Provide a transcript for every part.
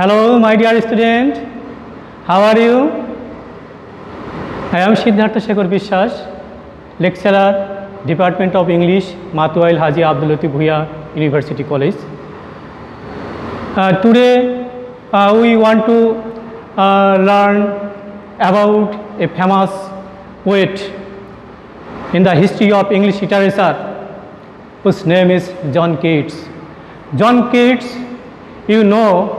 Hello, my dear student. How are you? I am Siddhartha Shekhar Bishwas, lecturer, Department of English, Matwail Haji Abdul Latif Bhuiya University College. Today, we want to learn about a famous poet in the history of English literature, whose name is John Keats. John Keats, you know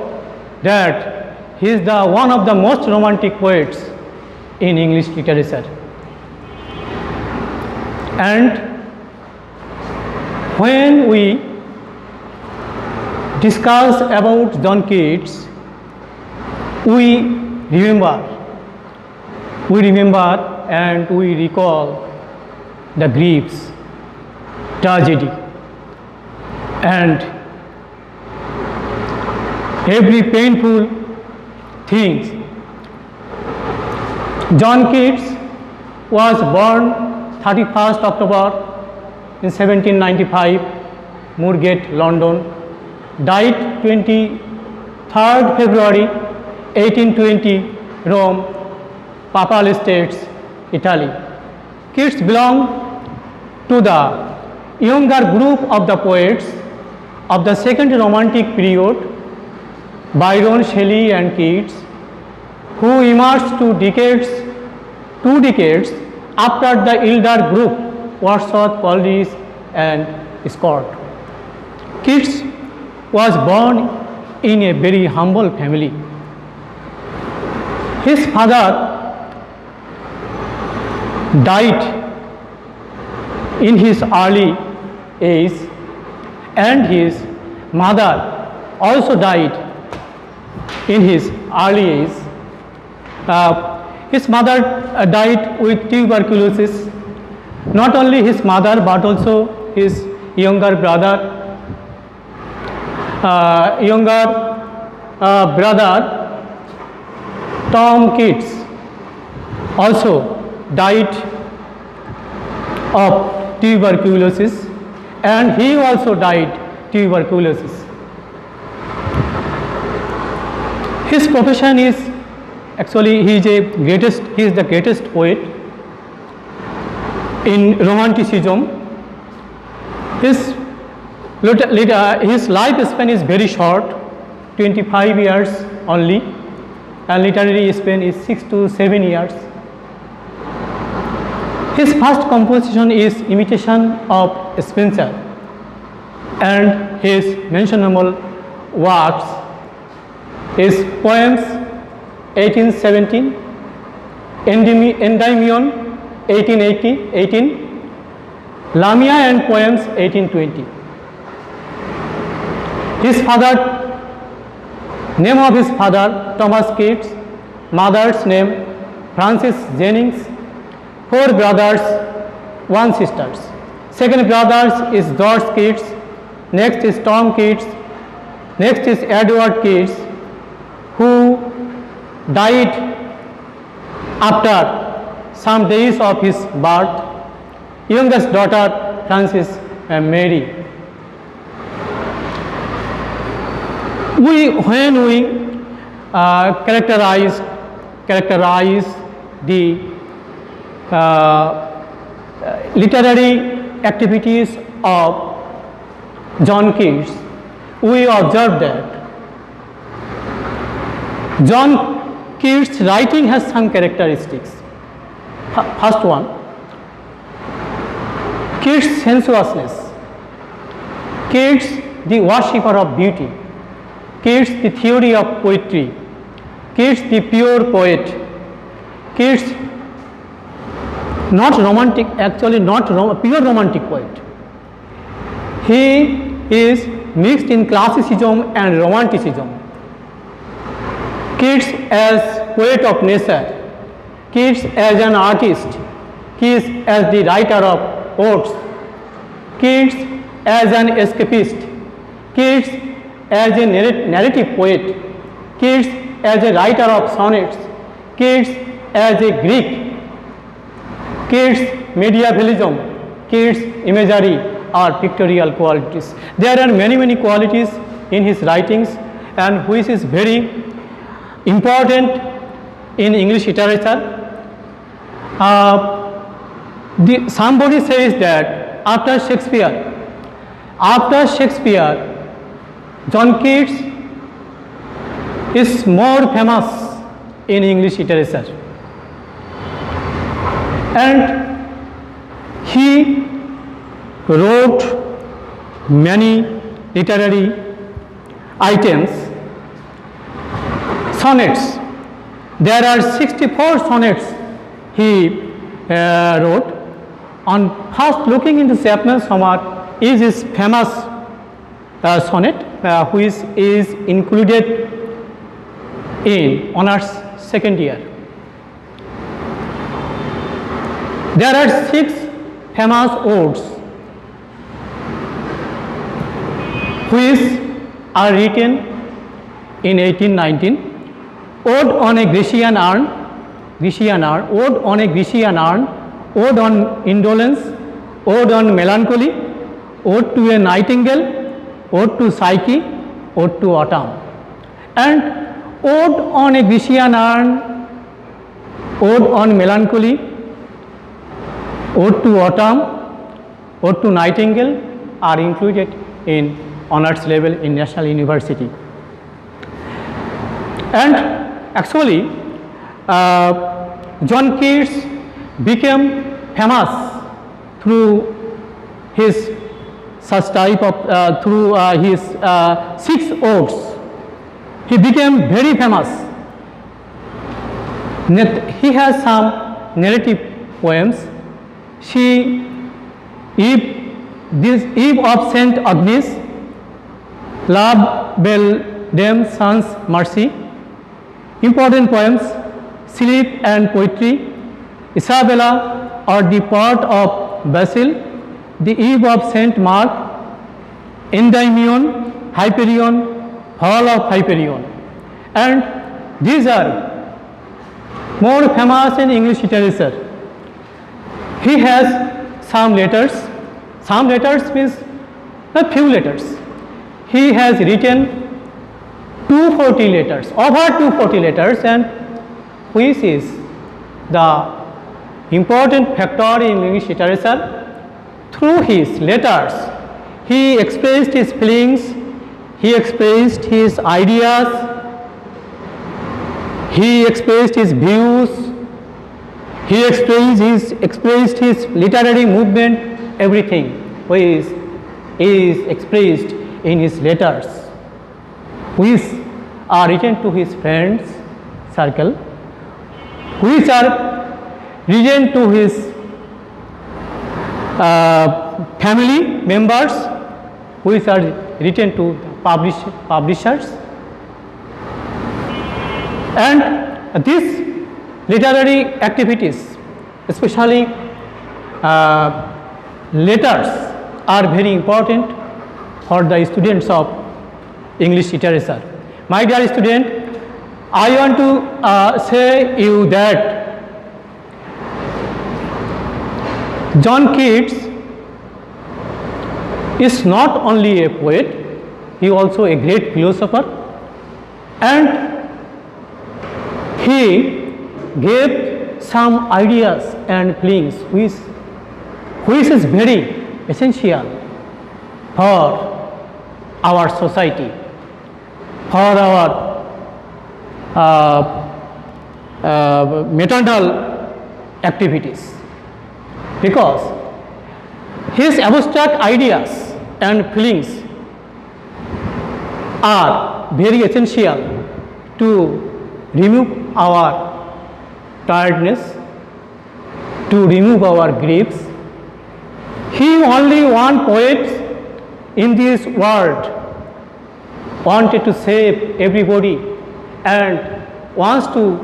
that he is the one of the most romantic poets in English literature. And when we discuss about John Keats, we remember and we recall the griefs, tragedy, and every painful things. John Keats was born 31st October in 1795, Moorgate, London. Died 23rd February 1820, Rome, Papal States, Italy. Keats belonged to the younger group of the poets of the second Romantic period, Byron, Shelley and Keats, who emerged two decades after the elder group, Wordsworth, Coleridge and Scott. Keats was born in a very humble family. His father died in his early age and his mother also died in his early age. His mother died with tuberculosis. Not only his mother but also his younger brother Tom Keats also died of tuberculosis, and he also died tuberculosis. His profession is actually he is the greatest poet in Romanticism. His lifespan is very short, 25 years only, and literary span is 6 to 7 years. His first composition is Imitation of Spenser, and his mentionable works is poems 1817, Endymion 1818, Lamia and poems 1820. Name of his father Thomas Keats, mother's name Frances Jennings, 4 brothers, 1 sister. Second brother is George Keats, next is Tom Keats, next is Edward Keats, who died after some days of his birth. Youngest daughter Frances Mary. When we characterize the literary activities of John Keats, we observe that John Keats' writing has some characteristics. First one, Keats' sensuousness, Keats the worshipper of beauty, Keats the theory of poetry, Keats the pure poet, Keats not romantic, actually not pure romantic poet. He is mixed in classicism and romanticism. Keats as poet of nature, Keats as an artist, Keats as the writer of odes, Keats as an escapist, Keats as a narrative poet, Keats as a writer of sonnets, Keats as a Greek, Keats medievalism, Keats imagery or pictorial qualities. There are many qualities in his writings, and which is very important in English literature. Somebody says that after Shakespeare, John Keats is more famous in English literature, and he wrote many literary items, sonnets. There are 64 sonnets he wrote. On first looking into Chapman's Homer is his famous sonnet, which is included in honors second year. There are 6 famous odes which are written in 1819. Ode on a Grecian urn, ode on a Grecian urn, ode on indolence, ode on melancholy, ode to a nightingale, ode to Psyche, ode to autumn. And ode on a Grecian urn, ode on melancholy, ode to autumn, ode to nightingale are included in honors level in National University. And actually, John Keats became famous through his such type of through his 6 odes. He became very famous. He has some narrative poems. Eve of Saint Agnes, Love Belladame Sun's Mercy, important poems, Sleep and Poetry, Isabella or the Part of Basil, The Eve of Saint Mark, Endymion, Hyperion, Fall of Hyperion. And these are more famous in English literature. He has some letters means a few letters. He has written 240 letters, over 240 letters, and which is the important factor in English literature. Through his letters, he expressed his feelings, he expressed his ideas, he expressed his views, he expressed his literary movement, everything which is expressed in his letters, which are written to his friends circle, which are written to his family members, which are written to publishers. And these literary activities, especially letters, are very important for the students of English literature. My dear student, I want to say you that John Keats is not only a poet, he is also a great philosopher, and he gave some ideas and feelings which is very essential for our society, for our maternal activities, because his abstract ideas and feelings are very essential to remove our tiredness, to remove our griefs. He only one poet in this world wanted to save everybody and wants to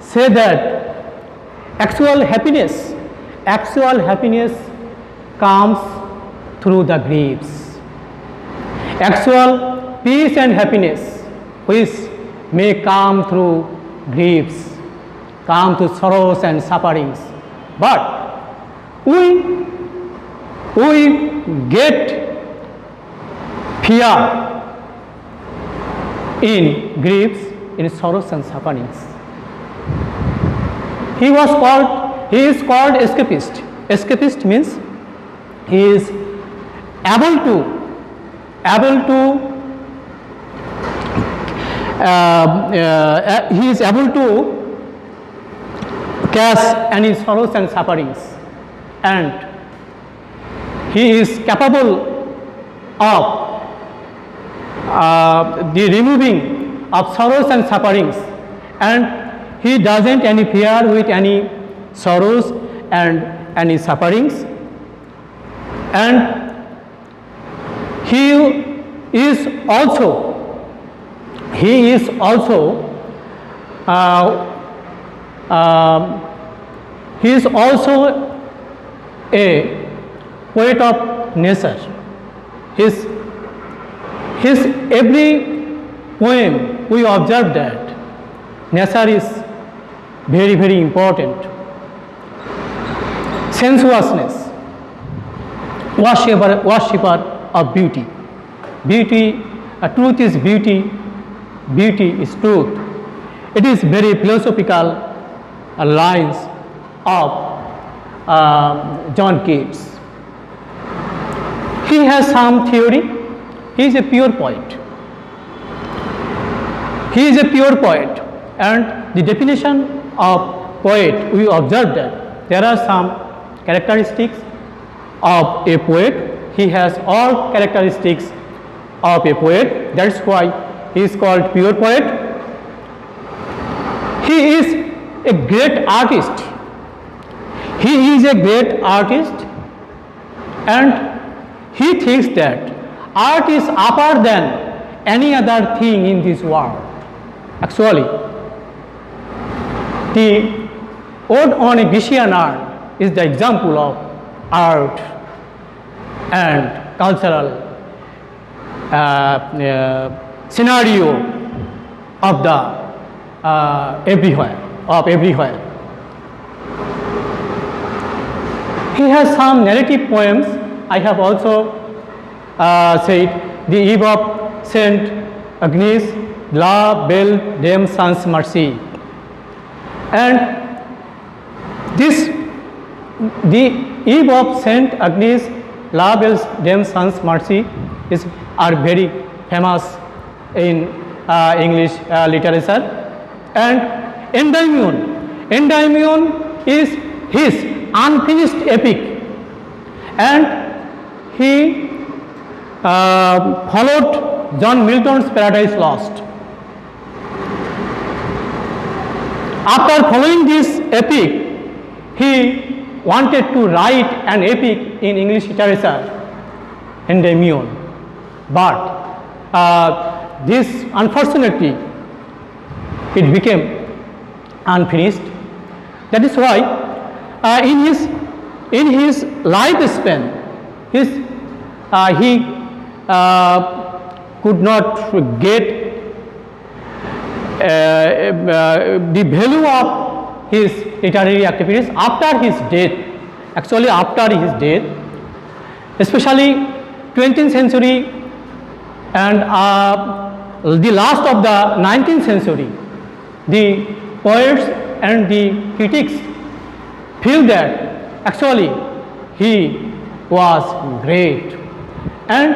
say that actual happiness comes through the griefs. Actual peace and happiness which may come through griefs, come through sorrows and sufferings. But we get fear in griefs, in sorrows and sufferings. He is called escapist. Escapist means he is able to he is able to catch any sorrows and sufferings, and he is capable of the removing of sorrows and sufferings, and he doesn't interfere with any sorrows and any sufferings, and he is also a poet of nature. His every poem we observe that nature is very, very important. Sensuousness, worshipper of beauty. Beauty, truth is beauty, beauty is truth. It is very philosophical lines of John Keats. He has some theory. He is a pure poet. He is a pure poet, and the definition of poet, we observe that there are some characteristics of a poet. He has all characteristics of a poet. That's why he is called pure poet. He is a great artist. He is a great artist, and he thinks that art is upper than any other thing in this world. Actually, the Ode on a Grecian Art is the example of art and cultural scenario of the everywhere. He has some narrative poems. I have also said the Eve of Saint Agnes, La Belle Dame Sans Merci, and the Eve of Saint Agnes, La Belle Dame Sans Merci are very famous in English literature, and Endymion is his unfinished epic, and he followed John Milton's Paradise Lost. After following this epic, he wanted to write an epic in English literature, Endymion, but this unfortunately it became unfinished. That is why in his lifespan, he could not get the value of his literary activities after his death. Actually, after his death, especially 20th century and the last of the 19th century, the poets and the critics feel that actually he was great, and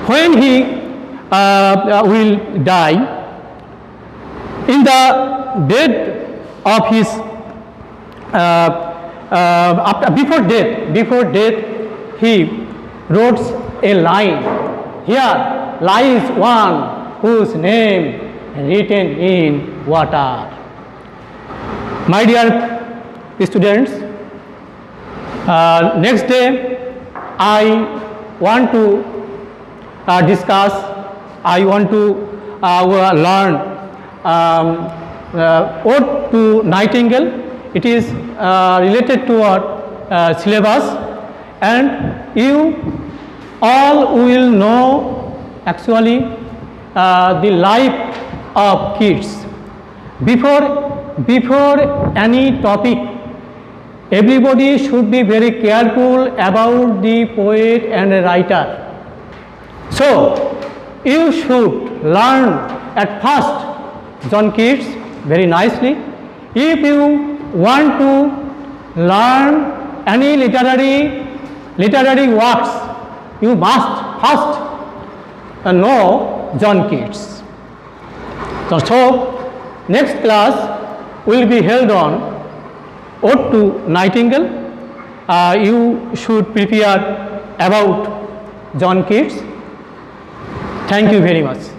when he will die, in the death of his before death, he wrote a line. Here lies one whose name written in water. My dear students, next day I want to discuss, I want to learn Ode to Nightingale. It is related to our syllabus, and you all will know actually the life of Keats. Before any topic, everybody should be very careful about the poet and writer. So you should learn at first John Keats very nicely. If you want to learn any literary works, you must first know John Keats. So next class will be held on Ode to Nightingale. You should prepare about John Keats. Thank you very much.